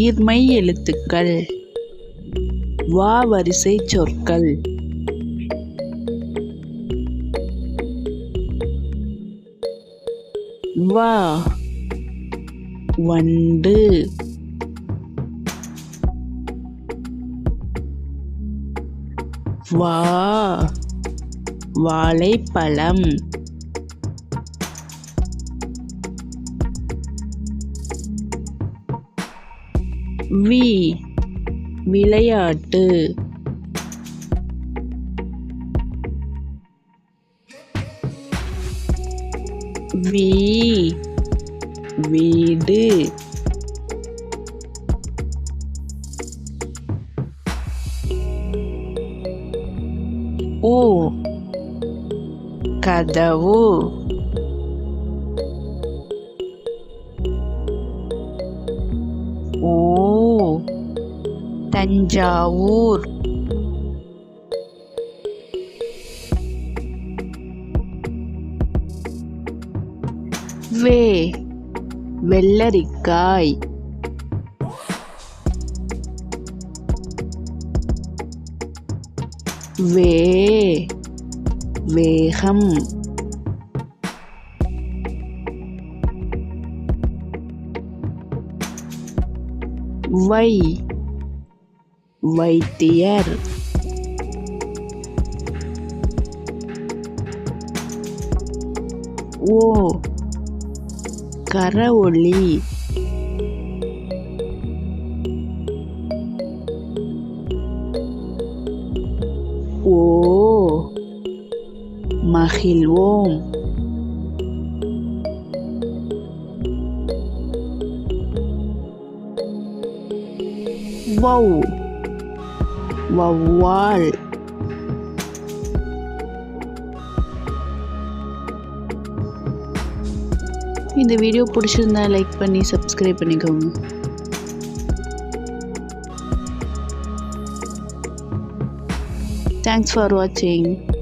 உயிர்மெய் எழுத்துக்கள். வா வரிசை சொற்கள். வா வண்டு. வா வாழைப்பழம். வி விளையாட்டு. வீ வீடு. ஊ கதவு. ஊ தஞ்சாவூர். வே வெள்ளரிக்காய். வே வேகம். வை வைத்தியர். ஓ கரவொலி. ஓ மகிழ்வோம். வௌ வௌவால். இந்த வீடியோ பிடிச்சிருந்தா லைக் பண்ணி சப்ஸ்கிரைப் பண்ணிக்கோங்க. Thanks for watching.